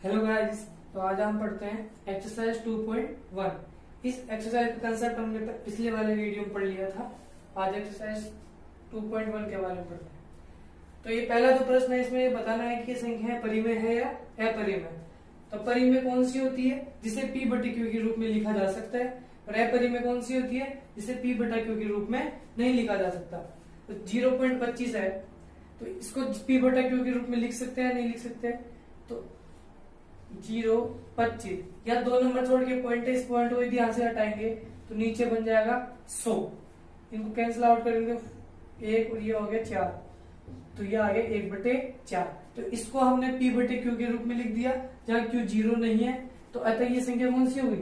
Hello guys. तो आज हम पढ़ते हैं एक्सरसाइज 2.1। इस एक्सरसाइज का कंसेप्ट हमने पिछले वाले वीडियो में पढ़ लिया था। आज एक्सरसाइज 2.1 के बारे में पढ़ते हैं। तो ये पहला जो प्रश्न है, इसमें ये बताना है कि संख्या परिमेय है या अपरिमेय। तो परिमेय कौन सी होती है जिसे P बटे Q के रूप में लिखा जा सकता है, और अपरिमेय कौन सी होती है जिसे P बटा Q के रूप में नहीं लिखा जा सकता। तो 0.25 है, तो इसको P बटा Q के रूप में लिख सकते हैं, नहीं लिख सकते। तो 0.25 या 2 नंबर छोड़ के पॉइंट है, इस पॉइंट को यदि यहां से हटाएंगे तो नीचे बन जाएगा 100। इनको कैंसिल आउट करेंगे, 1 और ये हो गया 4, तो ये आ गया 1/4। तो इसको हमने P बटे Q के रूप में लिख दिया, जहां Q 0 नहीं है। तो अतः ये संख्या कौन सी होगी,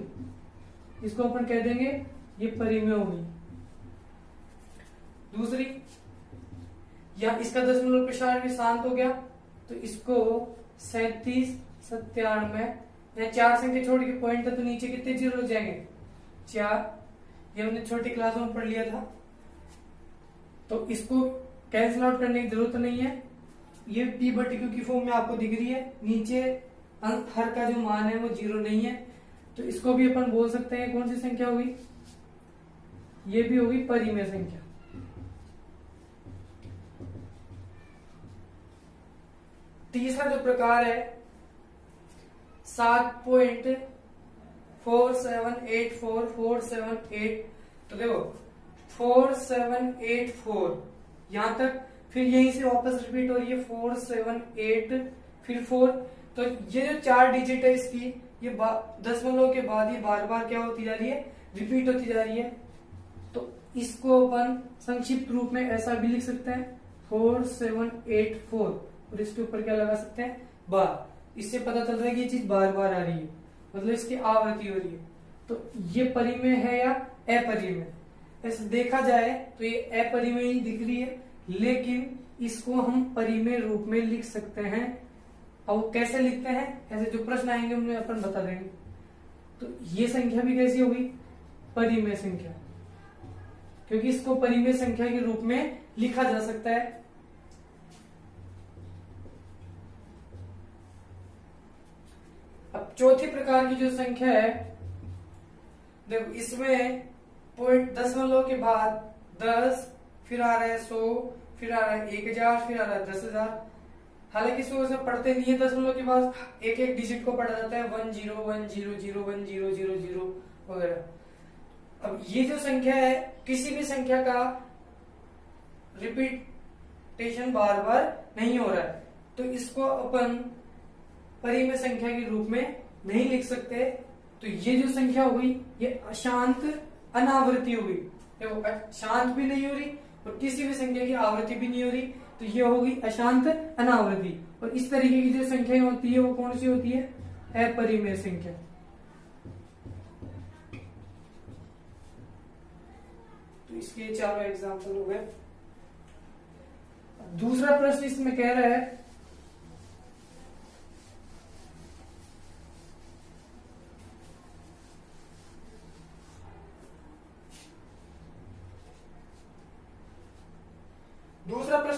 इसको अपन कह देंगे ये परिमेय होगी। दूसरी, या इसका दशमलव प्रसार भी शांत हो गया, तो इसको 37, 97 या 4 संख्या छोड़ के पॉइंट है, तो नीचे कितने जीरो हो जाएंगे, 4। ये हमने छोटी क्लासों में पढ़ लिया था, तो इसको कैंसिल आउट करने की जरूरत नहीं है। ये P बटे Q की फॉर्म में आपको दिख रही है, नीचे हर का जो मान है वो 0 नहीं है। तो इसको भी अपन बोल सकते हैं कौन सी संख्या होगी, ये भी होगी परिमेय संख्या। तीसरा जो प्रकार है 7.478447 तो देखो 4784 यहां तक, फिर यहीं से वापस रिपीट हो रही है 478 फिर 4। तो ये जो 4 डिजिट है इसकी, ये दशमलव के बाद ये बार बार क्या होती जा रही है, रिपीट होती जा रही है। तो इसको अपन संक्षिप्त रूप में ऐसा भी लिख सकते हैं 4784, और इसके ऊपर क्या लगा सकते हैं, बार। इससे पता चल रहा है कि ये चीज बार बार आ रही है, मतलब इसकी आवृत्ति हो रही है। तो ये परिमेय है या अपरिमेय। ऐसे देखा जाए तो ये अपरिमेय ही दिख रही है, लेकिन इसको हम परिमेय रूप में लिख सकते हैं। और कैसे लिखते हैं, ऐसे जो प्रश्न आएंगे उनमें अपन बता देंगे। तो ये संख्या भी कैसी होगी, परिमेय संख्या, क्योंकि इसको परिमेय संख्या के रूप में लिखा जा सकता है। अब चौथी प्रकार की जो संख्या है, देखो इसमें पॉइंट दशमलव के बाद 10, फिर आ रहा है 100, फिर आ रहा है 1000, फिर आ रहा है 10,000। हालांकि इसको ऐसे पढ़ते नहीं है, दशमलव के बाद एक एक डिजिट को पढ़ा जाता है 10 10 0 0 10 0 0 0 वगैरह। अब ये जो संख्या है, किसी भी संख्या का रिपीटेशन बार बार नहीं हो रहा है, तो इसको अपन परिमेय संख्या के रूप में नहीं लिख सकते। तो ये जो संख्या हुई ये अशांत अनावृत्ति हुई, देखो शांत भी नहीं हो रही और किसी भी संख्या की आवृत्ति भी नहीं हो रही, तो ये होगी अशांत अनावृत्ति। और इस तरीके की जो संख्या होती है वो कौन सी होती है, अपरिमेय संख्या। तो इसके चारों एग्जाम्पल हो गए। दूसरा प्रश्न इसमें कह रहा है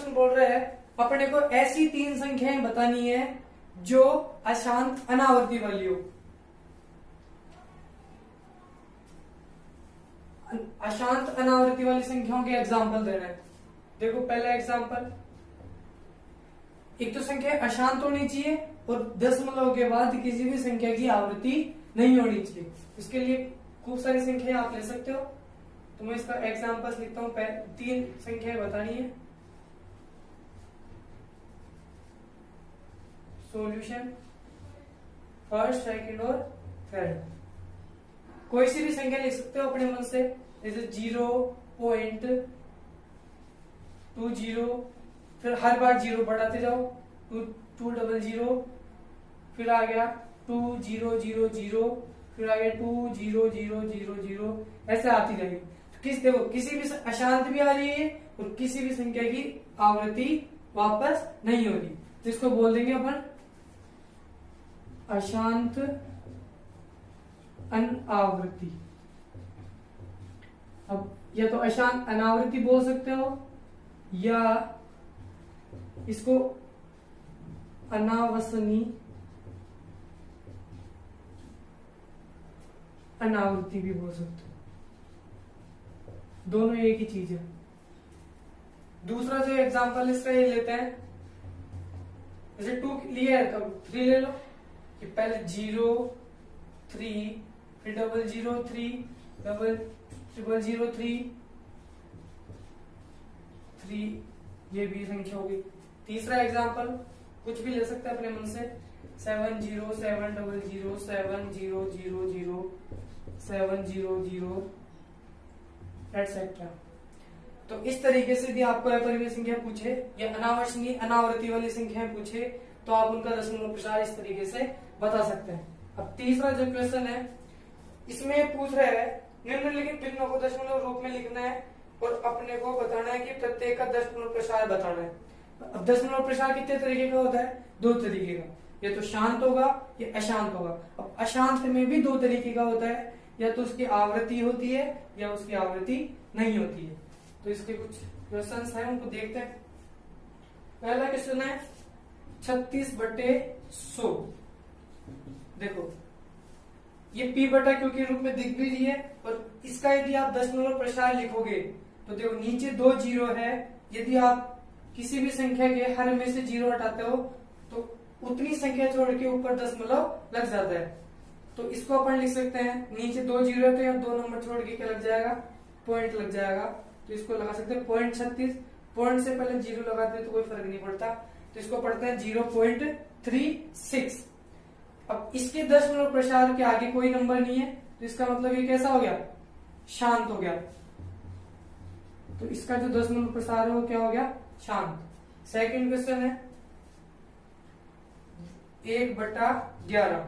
बोल रहे हैं अपने को ऐसी 3 संख्याएं बतानी है जो अशांत अनावृत्ति वाली हो। अशांत अनावृत्ति वाली संख्याओं के एग्जाम्पल दे रहे हैं। देखो पहला एग्जाम्पल, एक तो संख्या अशांत होनी चाहिए और दशमलव के बाद किसी भी संख्या की आवृत्ति नहीं होनी चाहिए। इसके लिए खूब सारी संख्याएं आप ले सकते हो। तो मैं इसका एग्जाम्पल लिखता हूं, 3 संख्याएं बतानी है। सॉल्यूशन फर्स्ट, सेकंड और थर्ड। कोई सी भी संख्या लिख सकते हो अपने मन से, जैसे 0.20, फिर हर बार 0 बढ़ाते जाओ, 200, फिर आ गया 2000, फिर आ गया 20000, ऐसे आती रहेगी। देखो किसी भी अशांत भी आ रही है और किसी भी संख्या की आवृत्ति वापस नहीं हो रही, तो इसको बोल देंगे अपन अशांत अनावृत्ति। अब या तो अशांत अनावृत्ति बोल सकते हो, या इसको अनावसनी अनावृत्ति भी बोल सकते हो, दोनों एक ही चीज है। दूसरा जो एग्जांपल इसका ये लेते हैं, जैसे 2 लिया है तो 3 ले लो, कि पहले 0 3 फिर 0 3 0 3 3, ये भी संख्या होगी। तीसरा एग्जांपल कुछ भी ले सकते हैं अपने मन से, 7 0 7 0 0 7 0 0 0 7 0 0 एटसेट्रा। तो इस तरीके से भी आपको अपरिमेय संख्या पूछे या अनावर्तनीय अनावृत्ति वाली संख्या पूछे तो आप उनका दशमलव प्रसार इस तरीके से बता सकते हैं। अब तीसरा जो क्वेश्चन है इसमें पूछ रहे हैं निम्नलिखित भिन्नों को दशमलव रूप में लिखना है और अपने को बताना है कि प्रत्येक का दशमलव प्रसार बताना है। अब दशमलव प्रसार कितने तरीके का होता है? 2 तरीके का, या तो शांत होगा या अशांत होगा। अब अशांत में भी 2 तरीके का होता है, या तो उसकी आवृत्ति होती है या उसकी आवृत्ति नहीं होती है। तो इसके कुछ क्वेश्चंस हैं, उनको देखते हैं। पहला क्वेश्चन है 36/100। देखो ये p बटा क्यू के रूप में दिख भी रही है, और इसका यदि आप दशमलव प्रसार लिखोगे तो देखो नीचे 2 जीरो है, यदि आप किसी भी संख्या के हर में से 0 हटाते हो तो उतनी संख्या छोड़ के ऊपर दशमलव लग जाता है। तो इसको अपन लिख सकते हैं, नीचे 2 जीरो है तो यहाँ 2 नंबर छोड़ के क्या लग जाएगा? पॉइंट लग जाएगा। तो इसको लगा सकते हैं 0.36, पॉइंट से पहले 0 लगाते हैं तो कोई फर्क नहीं पड़ता, तो इसको पढ़ते हैं 0.36। अब इसके दशमलव प्रसार के आगे कोई नंबर नहीं है, तो इसका मतलब ये कैसा हो गया? शांत हो गया। तो इसका जो दशमलव प्रसार है वो क्या हो गया? शांत। सेकंड क्वेश्चन है 1/11।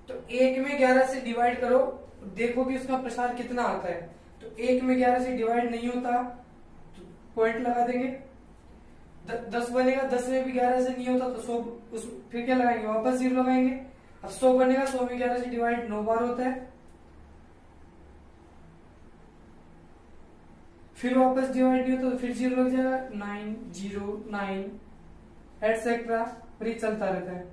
तो 1 में 11 से डिवाइड करो, देखो कि उसका प्रसार कितना आता है। तो 1 में 11 से डिवाइड नहीं होता तो पॉइंट लगा देंगे। 10 बनेगा, 10 में भी 11 से नहीं होता तो 100, फिर क्या लगाएंगे? वापस 0 लगाएंगे। अब 100 बनेगा, 100 में 11 से डिवाइड 9 बार होता है, फिर वापस डिवाइड नहीं होता तो फिर 0 लग जाएगा, 9 0 9 एटसेट्रा, और ये चलता रहता है।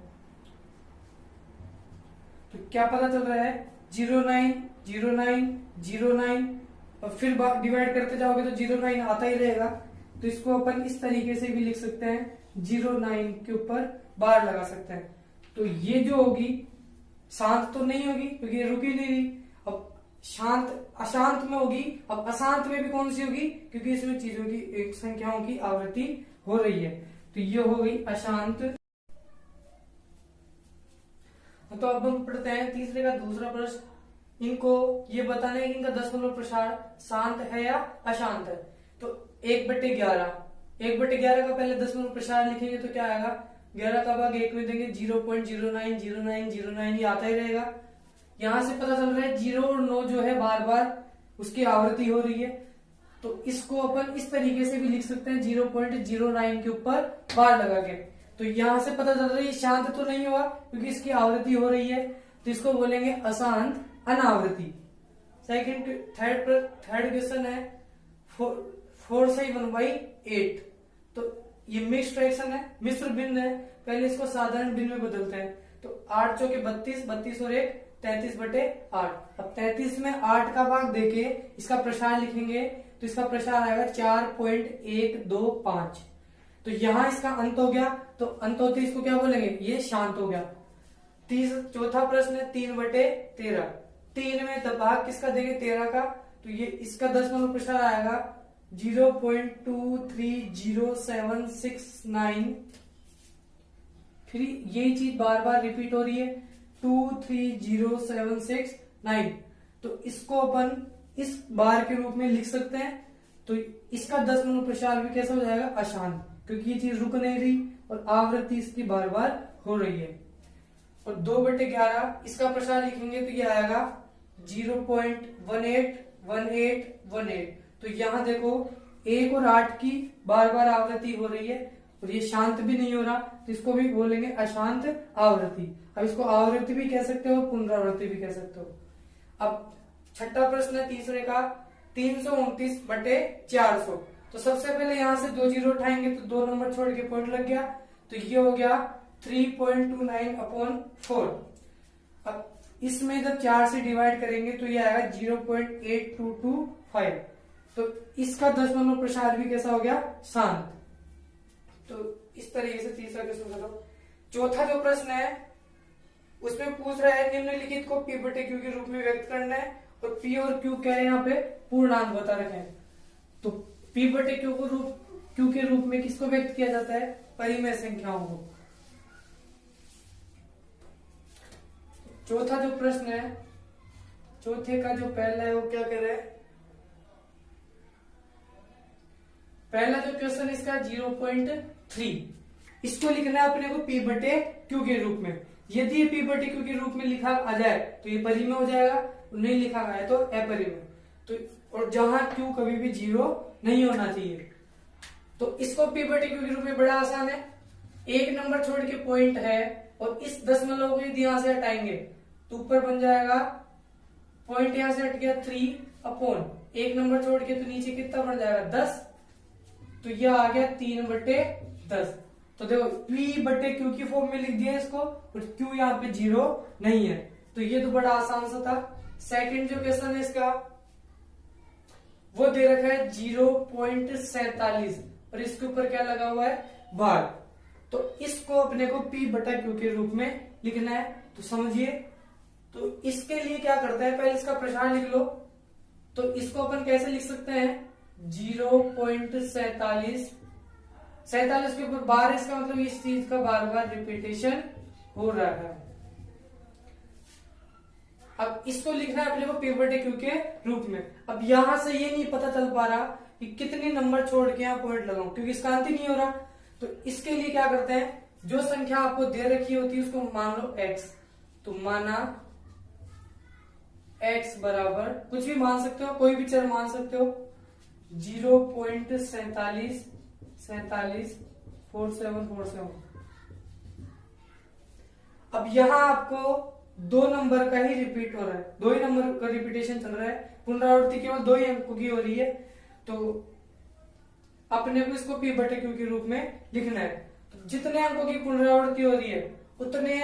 तो क्या पता चल रहा है? 0 9 0 9 0 9, और फिर डिवाइड करते जाओगे तो 0 9 आता ही रहेगा। तो इसको अपन इस तरीके से भी लिख सकते हैं, 0 9 के ऊपर बार लगा सकते हैं। तो ये जो होगी शांत तो नहीं होगी क्योंकि ये रुक ही नहीं रही। अब शांत अशांत में होगी। अब अशांत में भी कौन सी होगी? क्योंकि इसमें चीजों की एक संख्याओं की आवृत्ति हो रही है, तो ये हो गई अशांत। तो अब हम पढ़ते हैं तीसरे का दूसरा प्रश्न। इनको ये बताना है कि इनका दशमलव प्रसार शांत है या अशांत है। तो 1/11, 1/11 का पहले दशमलव प्रसार लिखेंगे तो क्या आएगा? 11 का भाग 1 में देंगे 0.090909, ये आता ही रहेगा। यहां से पता चल रहा है 0 और 9 जो है बार बार उसकी आवृत्ति हो रही है, तो इसको अपन इस तरीके से भी लिख सकते हैं 0.09 के ऊपर बार लगा के। तो यहां से पता चल रहा है ये शांत तो नहीं हुआ क्योंकि इसकी आवृत्ति हो रही है, तो इसको बोलेंगे अशांत अनावृत्ति। थर्ड क्वेश्चन है 4/1/8। तो ये मिक्स फ्रैक्शन है, मिश्र भिन्न है। पहले इसको साधारण भिन्न में बदलते हैं। तो 8 चौके 32, 32 और 1 33/8। अब 33 में 8 का भाग देके इसका प्रसार लिखेंगे तो इसका प्रसार आएगा 4.125। तो यहां इसका अंत हो गया, तो अंत होते इसको क्या बोलेंगे? ये शांत हो गया। चौथा प्रश्न है 3/13। 3 में भाग किसका देंगे? 13 का, तो ये इसका दशमलव प्रसार आएगा 0.230769। फिर यही चीज बार बार रिपीट हो रही है 230769। तो इसको अपन इस बार के रूप में लिख सकते हैं। तो इसका दशमलव प्रसार भी कैसा हो जाएगा? अशांत, क्योंकि ये चीज रुक नहीं रही और आवृत्ति इसकी बार बार हो रही है। और 2/11 इसका प्रसार लिखेंगे तो ये आएगा 0.181818। तो यहां देखो 1 और 8 की बार बार आवृत्ति हो रही है और ये शांत भी नहीं हो रहा, तो इसको भी बोलेंगे अशांत आवृत्ति। अब इसको आवृत्ति भी कह सकते हो, पुनरावृत्ति भी कह सकते हो। अब छठा प्रश्न है तीसरे का 329/400। तो सबसे पहले यहां से 2 जीरो उठाएंगे तो 2 नंबर छोड़ के पॉइंट लग गया, तो ये हो गया 3.29/4। अब इसमें जब 4 से डिवाइड करेंगे तो ये आएगा 0.8225। तो इसका 10 प्रसार भी कैसा हो गया, शांत। तो इस तरीके से तीसरा क्वेश्चन करो। चौथा जो प्रश्न है उसमें पूछ रहा है निम्नलिखित को P बटे Q के रूप में व्यक्त करना है, और P और Q क्या है यहाँ पे पूर्णांक बता रखे हैं। तो P बटे Q के रूप में किसको व्यक्त किया जाता है, परिमेय संख्याओं को। चौथा जो प्रश्न है, चौथे का जो पहला है वो क्या कह रहा है, पहला जो क्वेश्चन इसका 0.3, इसको लिखना है अपने को P बटे Q के रूप में। यदि ये P बटे Q के रूप में लिखा आ जाए तो ये परिमेय हो जाएगा, नहीं लिखा गया तो अपरिमेय। तो और जहां Q कभी भी 0 नहीं होना चाहिए। तो इसको P बटे Q के रूप में बड़ा आसान है, एक नंबर छोड़ के पॉइंट है और इस दशमलव को यदि यहां से हटाएंगे तो ऊपर बन जाएगा, पॉइंट यहां से हट गया 3 अपॉन एक नंबर छोड़ के, तो नीचे कितना बन जाएगा 10। तो यह आ गया 3/10। तो देखो P बटे Q की फॉर्म में लिख दिया इसको, और Q यहाँ पे 0 नहीं है। तो ये तो बड़ा आसान सा था। सेकंड जो क्वेश्चन है इसका वो दे रखा है 0.47 और इसके ऊपर क्या लगा हुआ है, बार। तो इसको अपने को P बटा Q के रूप में लिखना है। तो समझिए, तो इसके लिए क्या करता है, पहले इसका प्रसार लिख लो। तो इसको अपन कैसे लिख सकते हैं, 0.47 के ऊपर बार, इसका मतलब इस चीज का बार बार रिपीटेशन हो रहा है। अब इसको लिखना है अपने को P बटे Q के रूप में। अब यहां से ये नहीं पता चल पा रहा कि कितने नंबर छोड़ के यहाँ पॉइंट लगाऊं, क्योंकि इसका अंत ही नहीं हो रहा। तो इसके लिए क्या करते हैं, जो संख्या आपको दे रखी होती है उसको मान लो x। तो माना x बराबर कुछ भी मान सकते हो, कोई भी चर मान सकते हो, 0.4747 अब यहां आपको दो नंबर का ही रिपीट हो रहा है, दो ही नंबर का रिपीटेशन चल रहा है, पुनरावृत्ति केवल 2 ही अंकों की हो रही है। तो अपने को इसको P बटे Q के रूप में लिखना है। तो जितने अंकों की पुनरावृत्ति हो रही है उतने,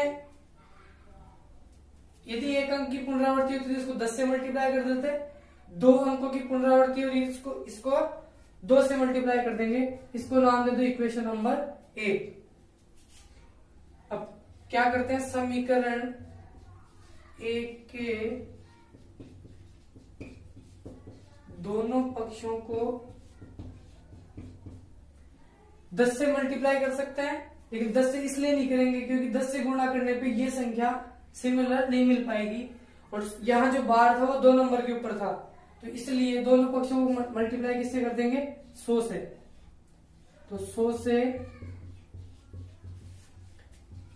यदि एक अंक की पुनरावृत्ति होती है तो इसको 10 से मल्टीप्लाई कर देते, 2 अंकों की पुनरावृत्ति हो रही है इसको 2 से मल्टीप्लाई कर देंगे। इसको नाम दे दो इक्वेशन नंबर 1। अब क्या करते हैं, समीकरण 1 के दोनों पक्षों को 10 से मल्टीप्लाई कर सकते हैं, लेकिन 10 से इसलिए नहीं करेंगे क्योंकि 10 से गुणा करने पे ये संख्या सिमिलर नहीं मिल पाएगी, और यहाँ जो बार था वो 2 नंबर के ऊपर था। तो इसलिए दोनों पक्षों को मल्टीप्लाई किससे कर देंगे, 100 से। तो 100 से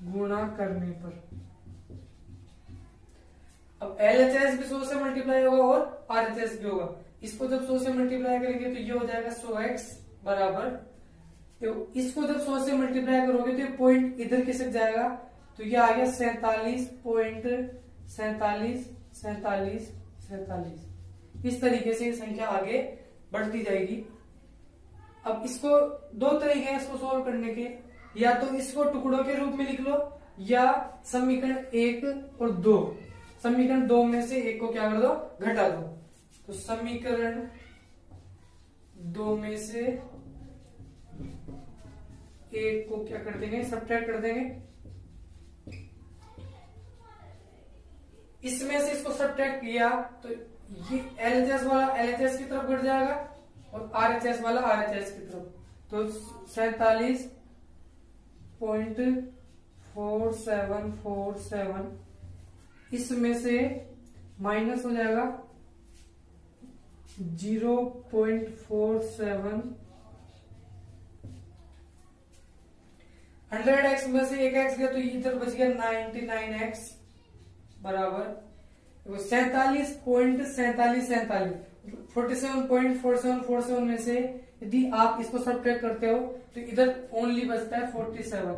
गुणा करने पर अब LHS भी 100 से मल्टीप्लाई होगा और RHS भी होगा। इसको जब 100 से मल्टीप्लाई करेंगे तो ये हो जाएगा 100x बराबर, तो इसको जब 100 से मल्टीप्लाई करोगे तो ये पॉइंट इधर खिसक जाएगा। तो ये आ गया 47.474747। इस तरीके से ये संख्या आगे बढ़ती जाएगी। अब इसको 2 तरीके हैं इसको सोल्व करने के, या तो इसको टुकड़ों के रूप में लिख लो, या समीकरण 1 और 2, समीकरण 2 में से एक को क्या कर दो, घटा दो। तो समीकरण 2 में से एक को क्या कर देंगे, सब्ट्रैक्ट कर देंगे। इसमें से इसको सब्ट्रैक्ट किया तो ये LHS वाला LHS की तरफ घट जाएगा और RHS वाला RHS की तरफ। तो 47.4747 इसमें से माइनस हो जाएगा 0.47। 100x में से एक x गया तो इधर बच गया 99x बराबर 47.4747 में से यदि आप इसको सब्ट्रैक्ट करते हो तो इधर ओनली बचता है 47।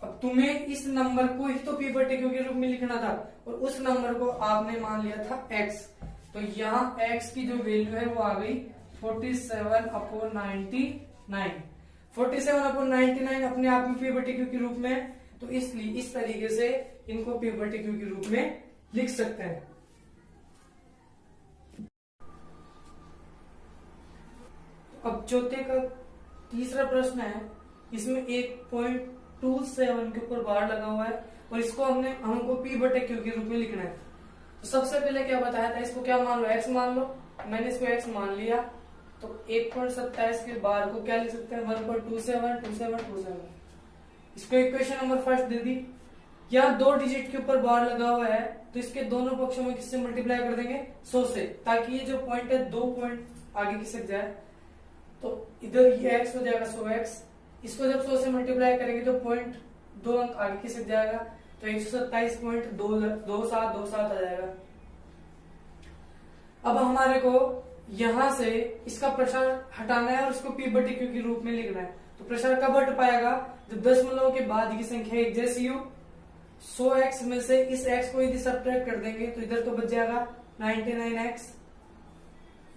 अब तुम्हें इस नंबर को ही तो P बटे Q के रूप में लिखना था, और उस नंबर को आपने मान लिया था x। तो यहाँ x की जो वैल्यू है वो आ गई 47/99। 47/99 अपने आप में P बटे Q के रूप में तो इसलिए इस तरीके से इनको p बटे q के रूप में लिख सकते हैं। अब चौथे का तीसरा प्रश्न है, इसमें 1.27 के ऊपर बार लगा हुआ है और इसको हमको p बटे q के रूप में लिखना है। तो सबसे पहले क्या बताया था, इसको क्या मान लो, x मान लो। मैंने इसको x मान लिया, तो 1.27 के बार को क्या लिख सकते हैं, 1.272727। इसको इक्वेशन नंबर फर्स्ट दे दी। यहाँ 2 डिजिट के ऊपर बार लगा हुआ है, तो इसके दोनों पक्षों में किससे मल्टीप्लाई कर देंगे, 100 से, ताकि ये जो पॉइंट है 2 पॉइंट आगे खिसक जाए। तो इधर ये x हो जाएगा 100x, इसको जब 100 से मल्टीप्लाई करेंगे तो पॉइंट 2 अंक आगे खिसक जाएगा, तो 127.2727 आ जाएगा। अब हमारे को यहां से इसका प्रसार हटाना है और इसको p बटे q के रूप में लिखना है। तो प्रसार कब हट पाएगा, जब दशमलव के बाद की संख्या एक जैसी हो। 100x में से इस x को यदि सब्ट्रैक्ट कर देंगे तो इधर तो बच जाएगा 99x,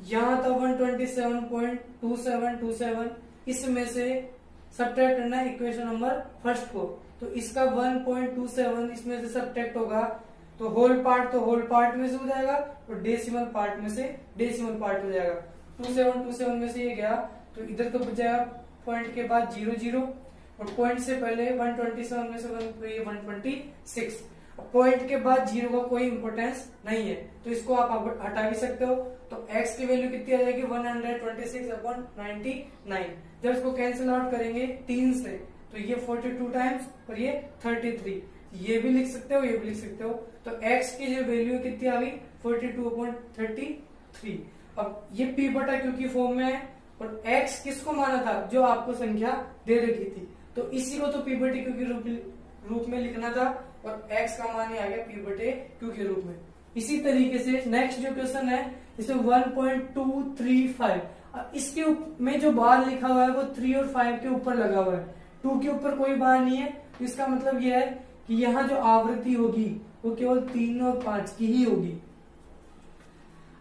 यहाँ था 127.2727, इसमें से सब्ट्रैक्ट करना है इक्वेशन नंबर फर्स्ट को। तो इसका 1.27 इसमें से सब्ट्रैक्ट होगा तो होल पार्ट में से हो जाएगा और डेसिमल पार्ट में से डेसिमल पार्ट हो जाएगा। 2727 में से ये गया तो इधर तो बच जाएगा पॉइंट के बाद 00 और पॉइंट से पहले 127 में से 126। पॉइंट के बाद 0 का कोई इंपोर्टेंस नहीं है, तो इसको आप हटा भी सकते हो। तो x की वैल्यू कितनी आ जाएगी, 126/99। जब इसको कैंसिल आउट करेंगे 3 से तो ये 42 टाइम्स और ये 33, ये भी लिख सकते हो, ये भी लिख सकते हो। तो x की जो वैल्यू कितनी आ गई, 42/33। अब ये p बटा q की फॉर्म में है और x किसको माना था, जो आपको संख्या दे रखी थी, तो इसी को तो p बटे q के रूप में लिखना था और x का मान आ गया p बटे q के रूप में। इसी तरीके से नेक्स्ट जो क्वेश्चन है इसमें 1.235, इसके में जो बार लिखा हुआ है वो 3 और 5 के ऊपर लगा हुआ है, 2 के ऊपर कोई बार नहीं है। तो इसका मतलब यह है कि यहाँ जो आवृत्ति होगी वो केवल 3 और 5 की ही होगी।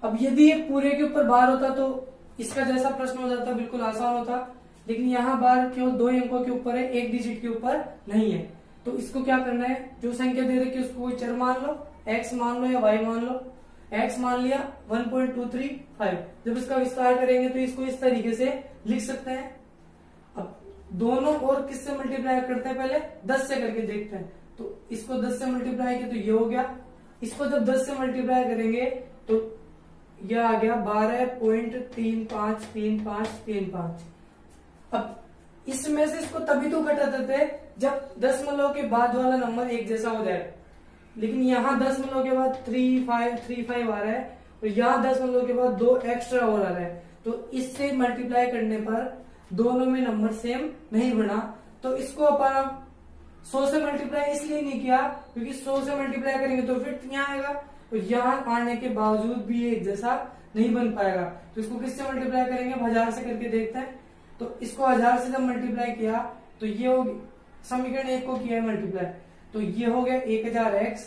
अब यदि ये पूरे के ऊपर बार होता तो इसका जैसा प्रश्न हो जाता, बिल्कुल आसान होता, लेकिन यहाँ बार केवल 2 अंकों के ऊपर है, 1 डिजिट के ऊपर नहीं है। तो इसको क्या करना है, जो संख्या दे रखी है उसको कोई चर मान लो, x मान लो या y मान लो। x मान लिया 1.235, जब इसका विस्तार करेंगे तो इसको इस तरीके से लिख सकते हैं। अब दोनों और किससे मल्टीप्लाई करते हैं, पहले 10 से करके देखते हैं। तो इसको 10 से मल्टीप्लाई किया तो ये हो गया, इसको जब 10 से मल्टीप्लाई करेंगे तो यह आ गया 12.353535। अब इसमें से इसको तभी तो घटाते थे जब दशमलव के बाद वाला नंबर एक जैसा हो जाए, लेकिन यहाँ दशमलव के बाद 3535 आ रहा है और यहाँ दशमलव के बाद 2 एक्स्ट्रा और आ रहा है। तो इससे मल्टीप्लाई करने पर दोनों में नंबर सेम नहीं बना। तो इसको अपन 100 से मल्टीप्लाई इसलिए नहीं किया क्योंकि 100 से मल्टीप्लाई करेंगे तो फिर यहाँ आएगा, तो यहाँ आने के बावजूद भी ये एक जैसा नहीं बन पाएगा। तो इसको किससे मल्टीप्लाई करेंगे, 1000 से करके देखते हैं। तो इसको 1000 से जब मल्टीप्लाई किया तो ये हो समीकरण 1 को किया है मल्टीप्लाई, तो ये हो गया 1000x,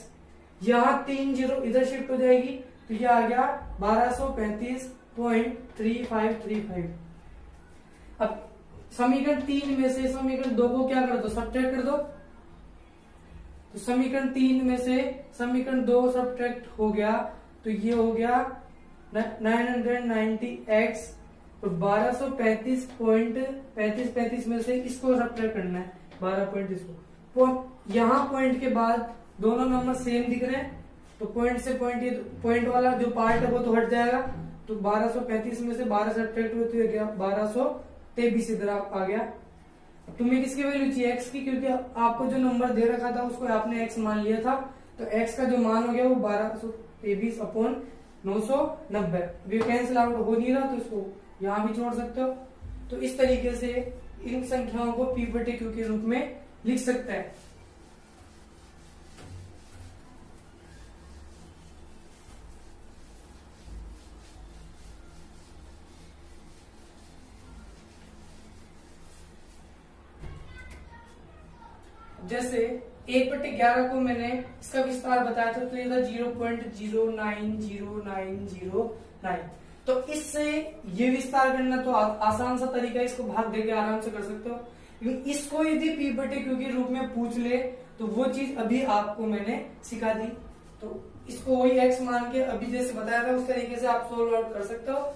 यहाँ 3 जीरो इधर शिफ्ट हो जाएगी तो ये आ गया 1235.3535। अब समीकरण 3 में से समीकरण 2 को क्या कर दो, सब्ट्रैक्ट कर दो। तो समीकरण 3 में से समीकरण 2 सब्ट्रैक्ट हो गया तो ये हो गया 990x और 1235.35 में से इसको सब्ट्रैक्ट करना है 12 पॉइंट इसको। यहाँ पॉइंट के बाद दोनों नंबर सेम दिख रहे हैं तो पॉइंट से पॉइंट, ये पॉइंट वाला जो पार्ट है वो तो हट जाएगा। तो 1235 में से 12 सब्ट्रैक्ट होते हुए गया 1223 इधर आ गया। तुम्हें किसकी वैल्यू चाहिए, x की, क्योंकि आपको जो नंबर दे रखा था उसको आपने x मान लिया था। तो x का जो मान हो गया वो 1223/990। अभी कैंसिल आउट हो नहीं रहा तो इसको यहाँ भी छोड़ सकते हो। तो इस तरीके से इन संख्याओं को p बटे q के रूप में लिख सकते हैं। जैसे 1/11 को मैंने इसका विस्तार बताया था तो ये था 0.0909009। तो इससे ये विस्तार करना तो आसान सा तरीका है, इसको भाग देके आराम से कर सकते हो। क्योंकि इसको यदि पी बटे क्यू के रूप में पूछ ले तो वो चीज अभी आपको मैंने सिखा दी, तो इसको वही एक्स मान के अभी जैसे बताया था उस तरीके से आप सोल्व आउट कर सकते हो।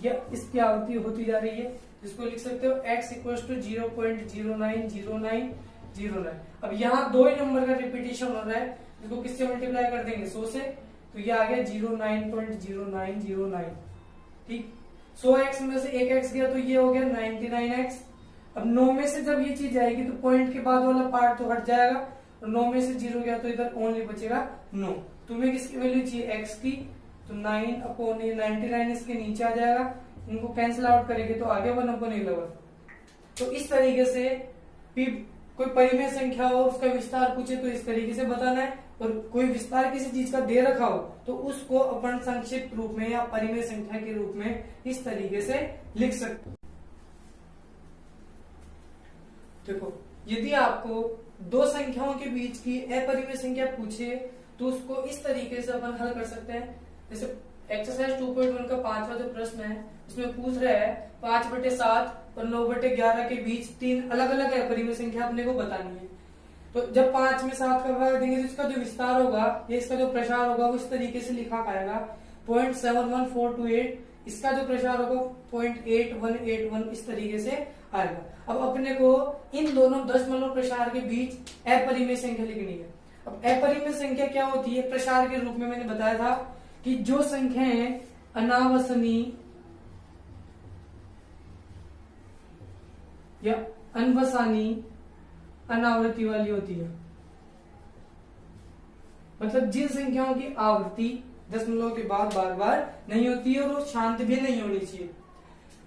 यह इसकी आवृत्ति होती जा रही है, जिसको लिख सकते हो x इक्वल टू 0.090909। अब यहाँ दो ही नंबर का रिपीटेशन हो रहा है, इसको किससे मल्टीप्लाई कर देंगे 100 से, तो ये आ गया 09.0909। ठीक, 100x में से एक x गया तो ये हो गया 99x। अब 9 में से जब ये चीज जाएगी तो पॉइंट के बाद वाला पार्ट तो हट जाएगा, और 9 में से 0 गया तो इधर ओनली बचेगा 9। तुम्हें किसकी वैल्यू चाहिए x की, तो 9/99 इसके नीचे आ जाएगा, इनको कैंसिल आउट करेंगे तो आगे 1/11। तो इस तरीके से कोई परिमेय संख्या हो उसका विस्तार पूछे तो इस तरीके से बताना है, और कोई विस्तार किसी चीज का दे रखा हो तो उसको अपन संक्षिप्त रूप में या परिमेय संख्या के रूप में इस तरीके से लिख सकते। देखो, यदि आपको दो संख्याओं के बीच की अपरिमेय संख्या पूछे तो उसको इस तरीके से अपन हल कर सकते हैं। जैसे एक्सरसाइज 2.1 का 5वां जो प्रश्न है, इसमें पूछ रहा है 5/7 और 9/11 के बीच तीन अलग अलग अपरिमेय संख्या अपने को बतानी है। तो जब 5 में 7 का भाग देंगे तो इसका जो विस्तार होगा या इसका जो प्रसार होगा वो इस तरीके से लिखा आएगा 0.71428, इसका जो प्रसार होगा 0.8181 इस तरीके से आएगा। अब अपने को इन दोनों दशमलव प्रसार के बीच अपरिमेय संख्या लिखनी है। अब अपरिमेय संख्या क्या होती है, प्रसार के रूप में मैंने बताया था कि जो संख्याएं अनावसनीय या अनवसानी अनावृत्ति वाली होती है, मतलब जिन संख्याओं की आवृत्ति दशमलव के बाद बार बार नहीं होती है और वो शांत भी नहीं होनी चाहिए।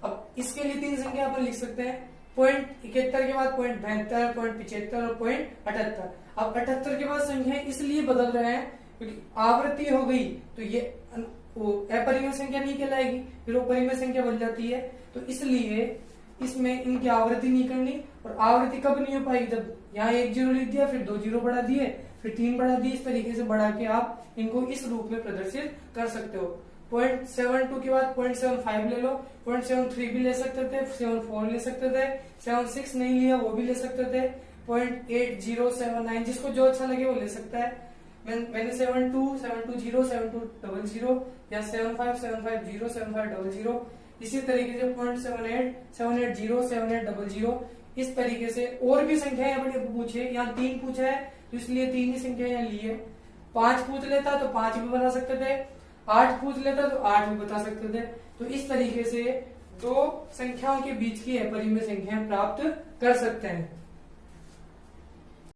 अब इसके लिए तीन संख्या अपन लिख सकते हैं, 0.71 के बाद 0.72, 0.75 और 0.78। अब 78 के बाद संख्या इसलिए बदल रहे हैं क्योंकि आवृत्ति हो गई तो ये अपरिमेय संख्या नहीं कहलाएगी, फिर वो परिमेय संख्या बन जाती है। तो इसलिए इसमें इनकी आवृत्ति नहीं करनी, और आवृत्ति कब नहीं हो पाएगी, जब यहाँ 1 0 लिख दिया, फिर 2 0 बढ़ा दिए, फिर 3 बढ़ा दिए, इस तरीके से बढ़ा के आप इनको इस रूप में प्रदर्शित कर सकते हो। 0.72 के बाद 0.75 ले लो, 0.73 भी ले सकते थे, 0.74 ले सकते थे, 0.76 नहीं लिया वो भी ले सकते थे, 0.8079 जिसको जो अच्छा लगे वो ले सकता है। मैंने 72, 720, 7200 या 75, 750, 7500 इसी तरीके से 0.78, 780, 7800 इस तरीके से और भी संख्याएं अपने पूछे। यहाँ 3 पूछा है तो इसलिए 3 ही संख्या यहाँ ली है। 5 पूछ लेता तो 5 भी बता सकते थे, 8 पूछ लेता तो 8 भी बता सकते थे। तो इस तरीके से दो संख्याओं के बीच की अपरिमेय संख्याएं प्राप्त कर सकते हैं।